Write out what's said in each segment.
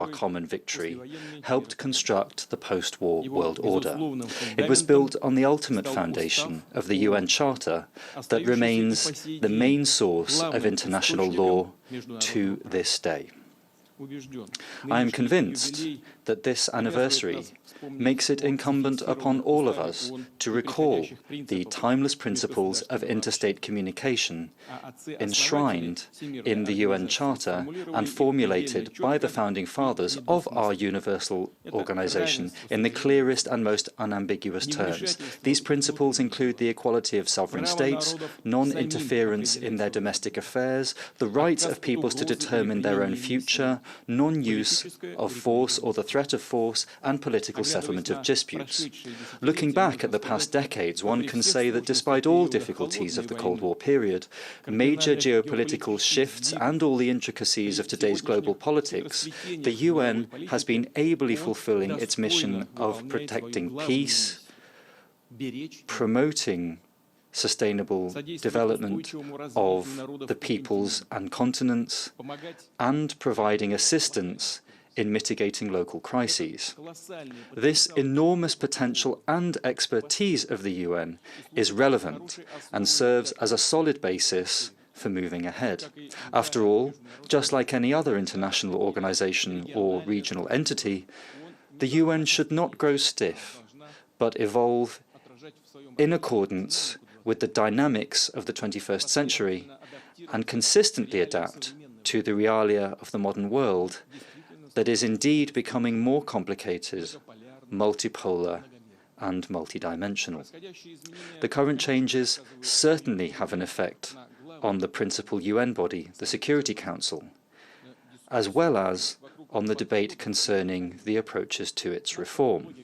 common victory, helped construct the post-war world order. It was built on the ultimate foundation of the UN Charter that remains the main source of international law to this day. I am convinced that this anniversary makes it incumbent upon all of us to recall the timeless principles of interstate communication enshrined in the UN Charter and formulated by the founding fathers of our universal organization in the clearest and most unambiguous terms. These principles include the equality of sovereign states, non-interference in their domestic affairs, the right of peoples to determine their own future, non-use of force or the threat of force, and political settlement of disputes. Looking back at the past decades, one can say that despite all difficulties of the Cold War period, major geopolitical shifts and all the intricacies of today's global politics, the UN has been ably fulfilling its mission of protecting peace, promoting sustainable development of the peoples and continents, and providing assistance in mitigating local crises. This enormous potential and expertise of the UN is relevant and serves as a solid basis for moving ahead. After all, just like any other international organization or regional entity, the UN should not grow stiff, but evolve in accordance with the dynamics of the 21st century and consistently adapt to the realia of the modern world that is indeed becoming more complicated, multipolar, and multidimensional. The current changes certainly have an effect on the principal UN body, the Security Council, as well as on the debate concerning the approaches to its reform.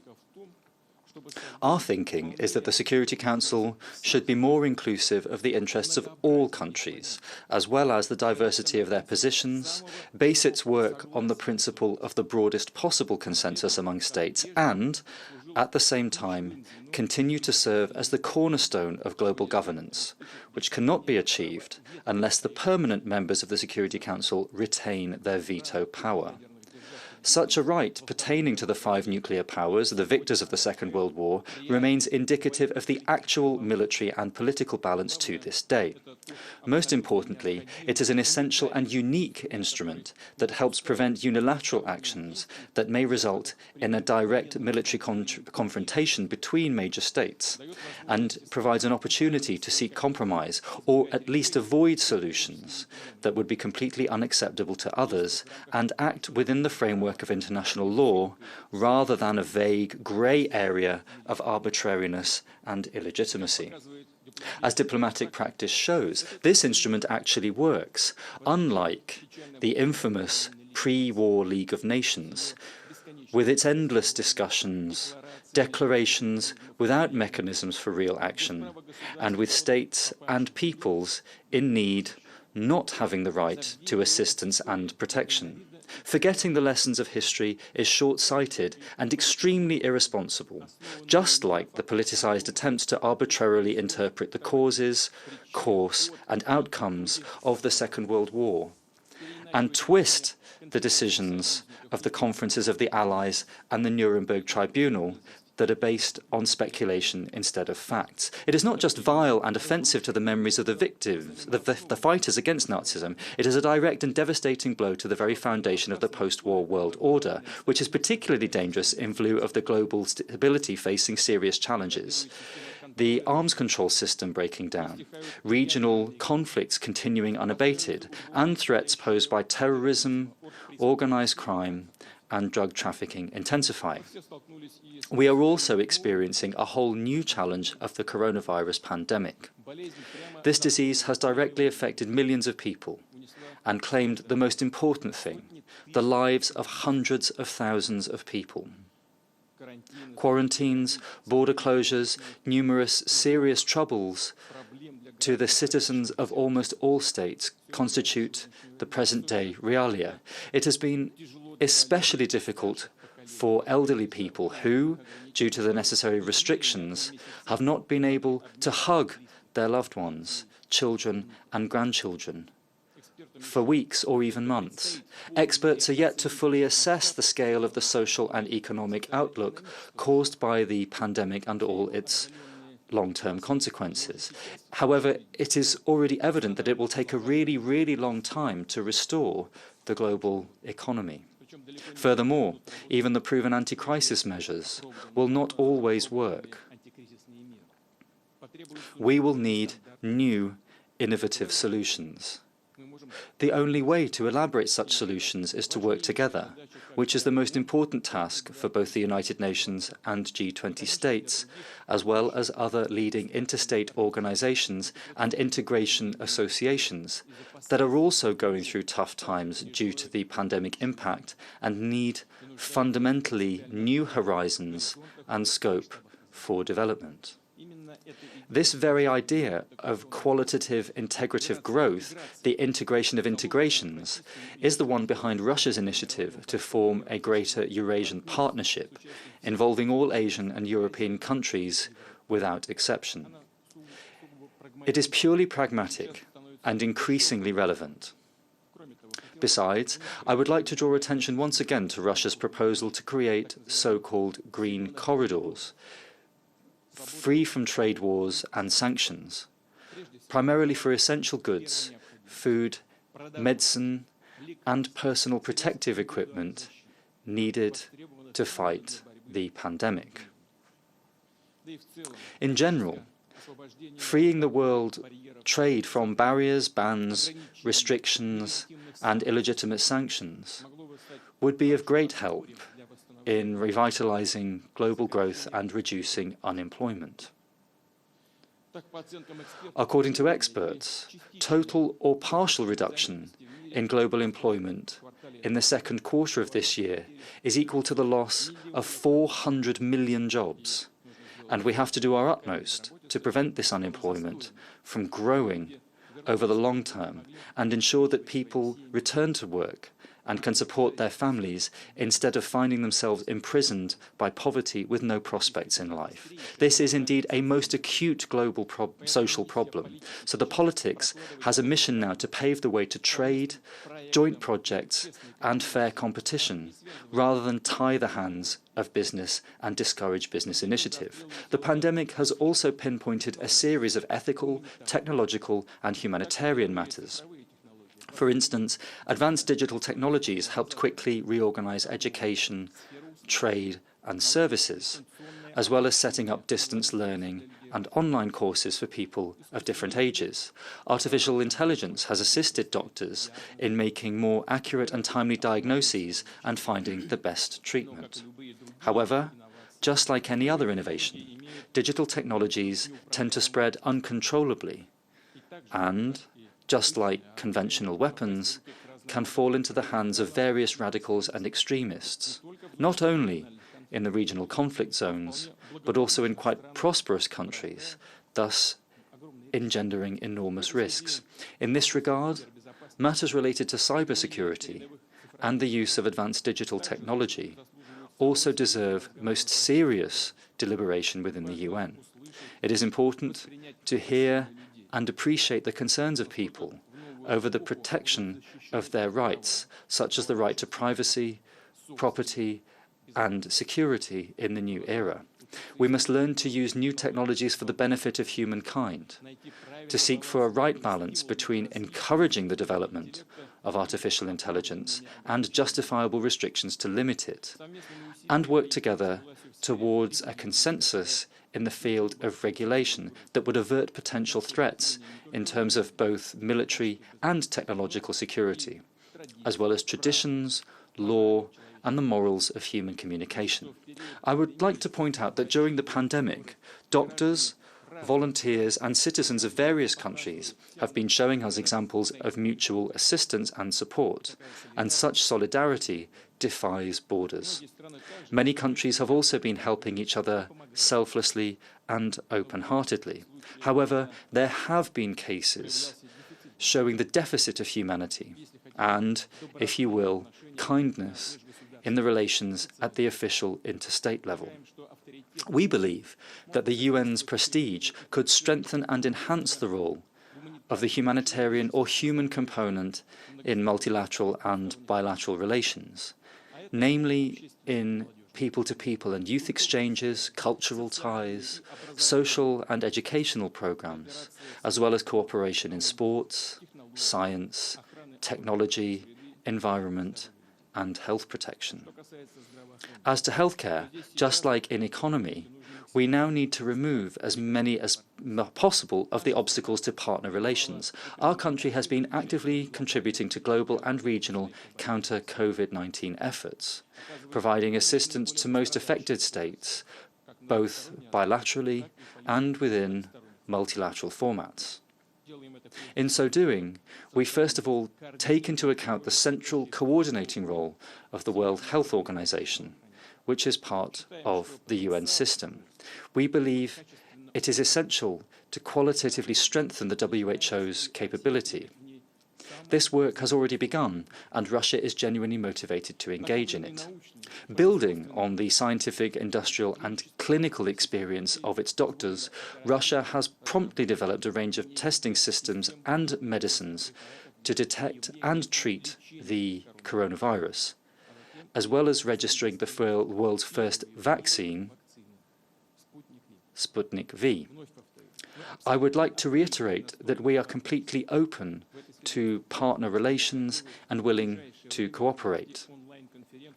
Our thinking is that the Security Council should be more inclusive of the interests of all countries, as well as the diversity of their positions, base its work on the principle of the broadest possible consensus among states, and, at the same time, continue to serve as the cornerstone of global governance, which cannot be achieved unless the permanent members of the Security Council retain their veto power. Such a right pertaining to the 5 nuclear powers, the victors of the Second World War, remains indicative of the actual military and political balance to this day. Most importantly, it is an essential and unique instrument that helps prevent unilateral actions that may result in a direct military confrontation between major states, and provides an opportunity to seek compromise or at least avoid solutions that would be completely unacceptable to others and act within the framework of international law rather than a vague grey area of arbitrariness and illegitimacy. As diplomatic practice shows, this instrument actually works, unlike the infamous pre-war League of Nations, with its endless discussions, declarations without mechanisms for real action, and with states and peoples in need not having the right to assistance and protection. Forgetting the lessons of history is short-sighted and extremely irresponsible, just like the politicized attempts to arbitrarily interpret the causes, course, and outcomes of the Second World War, and twist the decisions of the conferences of the Allies and the Nuremberg Tribunal that are based on speculation instead of facts. It is not just vile and offensive to the memories of the victims, the fighters against Nazism. It is a direct and devastating blow to the very foundation of the post-war world order, which is particularly dangerous in view of the global stability facing serious challenges. The arms control system breaking down, regional conflicts continuing unabated, and threats posed by terrorism, organized crime, and drug trafficking intensifying. We are also experiencing a whole new challenge of the coronavirus pandemic. This disease has directly affected millions of people and claimed the most important thing, the lives of hundreds of thousands of people. Quarantines, border closures, numerous serious troubles to the citizens of almost all states constitute the present-day realia. It has been especially difficult for elderly people who, due to the necessary restrictions, have not been able to hug their loved ones, children and grandchildren. for weeks or even months. Experts are yet to fully assess the scale of the social and economic outlook caused by the pandemic and all its long-term consequences. However, it is already evident that it will take a really, really long time to restore the global economy. Furthermore, even the proven anti-crisis measures will not always work. We will need new, innovative solutions. The only way to elaborate such solutions is to work together, which is the most important task for both the United Nations and G20 states, as well as other leading interstate organizations and integration associations that are also going through tough times due to the pandemic impact and need fundamentally new horizons and scope for development. This very idea of qualitative integrative growth, the integration of integrations, is the one behind Russia's initiative to form a greater Eurasian partnership involving all Asian and European countries without exception. It is purely pragmatic and increasingly relevant. Besides, I would like to draw attention once again to Russia's proposal to create so-called green corridors, free from trade wars and sanctions, primarily for essential goods, food, medicine, and personal protective equipment needed to fight the pandemic. In general, freeing the world trade from barriers, bans, restrictions, and illegitimate sanctions would be of great help in revitalizing global growth and reducing unemployment. According to experts, total or partial reduction in global employment in the second quarter of this year is equal to the loss of 400 million jobs, and we have to do our utmost to prevent this unemployment from growing over the long term and ensure that people return to work and can support their families instead of finding themselves imprisoned by poverty with no prospects in life. This is indeed a most acute global social problem. So the politics has a mission now to pave the way to trade, joint projects, and fair competition, rather than tie the hands of business and discourage business initiative. The pandemic has also pinpointed a series of ethical, technological, and humanitarian matters. For instance, advanced digital technologies helped quickly reorganize education, trade, and services, as well as setting up distance learning and online courses for people of different ages. Artificial intelligence has assisted doctors in making more accurate and timely diagnoses and finding the best treatment. However, just like any other innovation, digital technologies tend to spread uncontrollably and, just like conventional weapons, can fall into the hands of various radicals and extremists, not only in the regional conflict zones, but also in quite prosperous countries, thus engendering enormous risks. In this regard, matters related to cybersecurity and the use of advanced digital technology also deserve most serious deliberation within the UN. It is important to hear and appreciate the concerns of people over the protection of their rights, such as the right to privacy, property, and security in the new era. We must learn to use new technologies for the benefit of humankind, to seek for a right balance between encouraging the development of artificial intelligence and justifiable restrictions to limit it, and work together towards a consensus in the field of regulation that would avert potential threats in terms of both military and technological security, as well as traditions, law, and the morals of human communication. I would like to point out that during the pandemic, doctors, volunteers, and citizens of various countries have been showing us examples of mutual assistance and support, and such solidarity defies borders. Many countries have also been helping each other selflessly and open-heartedly. However, there have been cases showing the deficit of humanity and, if you will, kindness in the relations at the official interstate level. We believe that the UN's prestige could strengthen and enhance the role of the humanitarian or human component in multilateral and bilateral relations, namely in people-to-people and youth exchanges, cultural ties, social and educational programs, as well as cooperation in sports, science, technology, environment, and health protection. As to healthcare, just like in economy, we now need to remove as many as possible of the obstacles to partner relations. Our country has been actively contributing to global and regional counter-COVID-19 efforts, providing assistance to most affected states, both bilaterally and within multilateral formats. In so doing, we first of all take into account the central coordinating role of the World Health Organization, which is part of the UN system. We believe it is essential to qualitatively strengthen the WHO's capability. This work has already begun, and Russia is genuinely motivated to engage in it. Building on the scientific, industrial, and clinical experience of its doctors, Russia has promptly developed a range of testing systems and medicines to detect and treat the coronavirus, as well as registering the world's first vaccine, Sputnik V. I would like to reiterate that we are completely open to partner relations and willing to cooperate.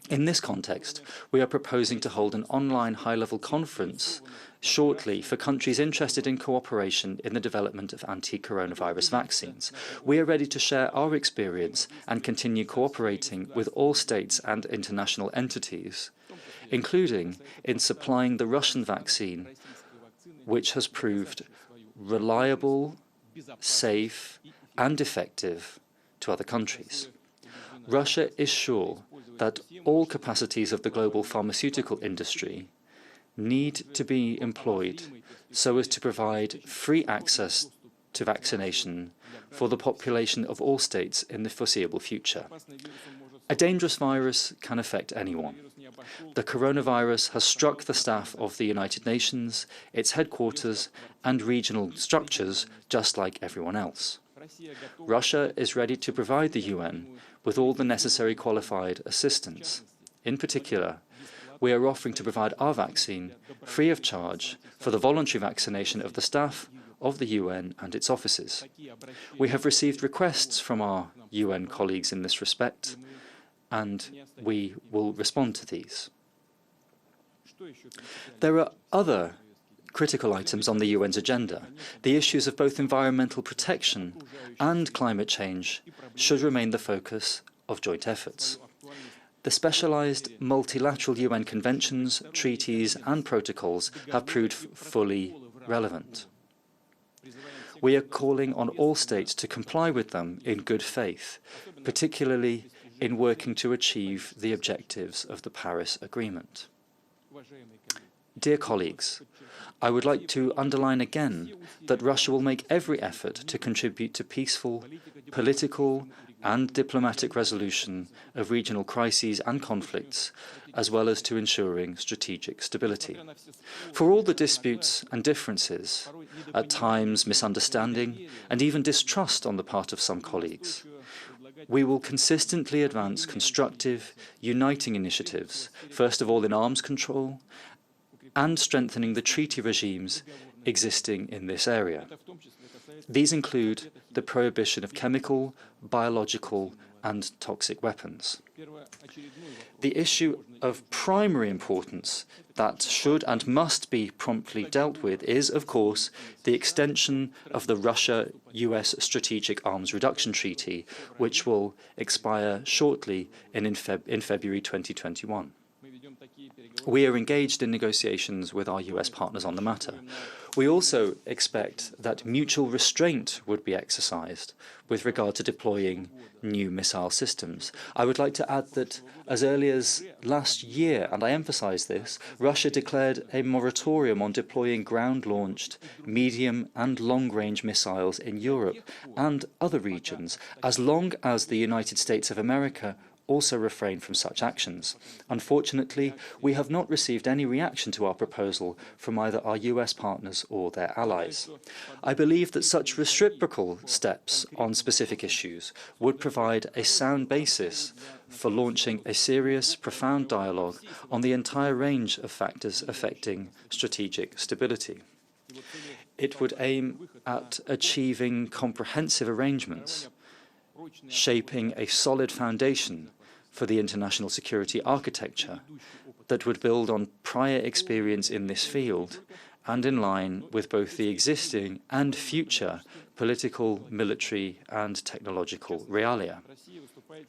In this context, we are proposing to hold an online high-level conference shortly for countries interested in cooperation in the development of anti-coronavirus vaccines. We are ready to share our experience and continue cooperating with all states and international entities, including in supplying the Russian vaccine, which has proved reliable, safe, and effective to other countries. Russia is sure that all capacities of the global pharmaceutical industry need to be employed so as to provide free access to vaccination for the population of all states in the foreseeable future. A dangerous virus can affect anyone. The coronavirus has struck the staff of the United Nations, its headquarters, and regional structures just like everyone else. Russia is ready to provide the UN with all the necessary qualified assistance. In particular, we are offering to provide our vaccine free of charge for the voluntary vaccination of the staff of the UN and its offices. We have received requests from our UN colleagues in this respect, and we will respond to these. There are other critical items on the UN's agenda. The issues of both environmental protection and climate change should remain the focus of joint efforts. The specialized multilateral UN conventions, treaties, and protocols have proved fully relevant. We are calling on all states to comply with them in good faith, particularly in working to achieve the objectives of the Paris Agreement. Dear colleagues, I would like to underline again that Russia will make every effort to contribute to peaceful, political, and diplomatic resolution of regional crises and conflicts, as well as to ensuring strategic stability. For all the disputes and differences, at times misunderstanding, and even distrust on the part of some colleagues, we will consistently advance constructive, uniting initiatives, first of all in arms control, and strengthening the treaty regimes existing in this area. These include the prohibition of chemical, biological, and toxic weapons. The issue of primary importance that should and must be promptly dealt with is, of course, the extension of the Russia-US Strategic Arms Reduction Treaty, which will expire shortly in February 2021. We are engaged in negotiations with our US partners on the matter. We also expect that mutual restraint would be exercised with regard to deploying new missile systems. I would like to add that as early as last year, and I emphasize this, Russia declared a moratorium on deploying ground-launched medium and long-range missiles in Europe and other regions, as long as the United States of America also refrain from such actions. Unfortunately, we have not received any reaction to our proposal from either our US partners or their allies. I believe that such reciprocal steps on specific issues would provide a sound basis for launching a serious, profound dialogue on the entire range of factors affecting strategic stability. It would aim at achieving comprehensive arrangements, shaping a solid foundation for the international security architecture that would build on prior experience in this field and in line with both the existing and future political, military, and technological realia.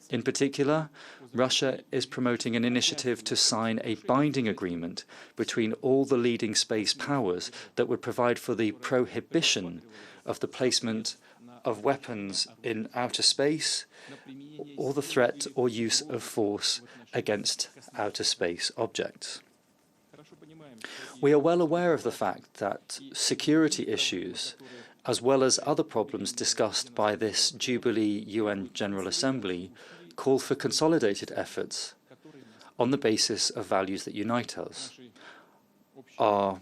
In particular, Russia is promoting an initiative to sign a binding agreement between all the leading space powers that would provide for the prohibition of the placement of weapons in outer space or the threat or use of force against outer space objects. We are well aware of the fact that security issues, as well as other problems discussed by this Jubilee UN General Assembly, call for consolidated efforts on the basis of values that unite us, our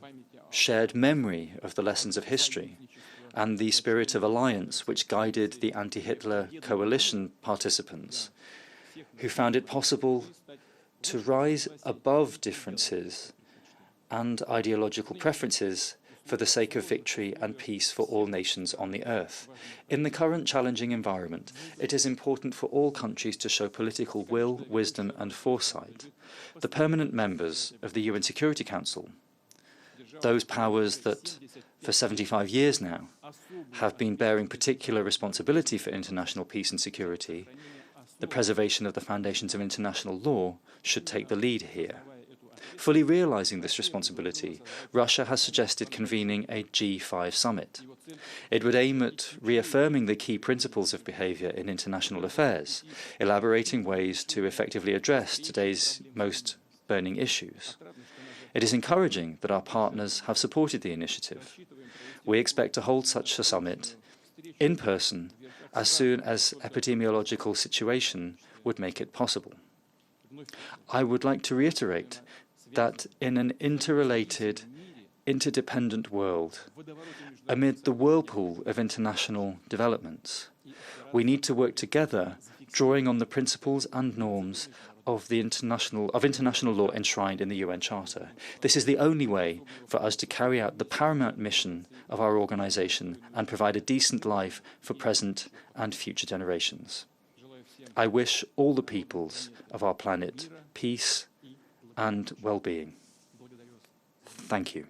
shared memory of the lessons of history, and the spirit of alliance which guided the anti-Hitler coalition participants, who found it possible to rise above differences and ideological preferences for the sake of victory and peace for all nations on the earth. In the current challenging environment, it is important for all countries to show political will, wisdom, and foresight. The permanent members of the UN Security Council, those powers that for 75 years now have been bearing particular responsibility for international peace and security, the preservation of the foundations of international law, should take the lead here. Fully realizing this responsibility, Russia has suggested convening a G5 summit. It would aim at reaffirming the key principles of behavior in international affairs, elaborating ways to effectively address today's most burning issues. It is encouraging that our partners have supported the initiative. We expect to hold such a summit in person as soon as epidemiological situation would make it possible. I would like to reiterate that in an interrelated, interdependent world, amid the whirlpool of international developments, we need to work together, drawing on the principles and norms of international law enshrined in the UN Charter. This is the only way for us to carry out the paramount mission of our organization and provide a decent life for present and future generations. I wish all the peoples of our planet peace and well-being. Thank you.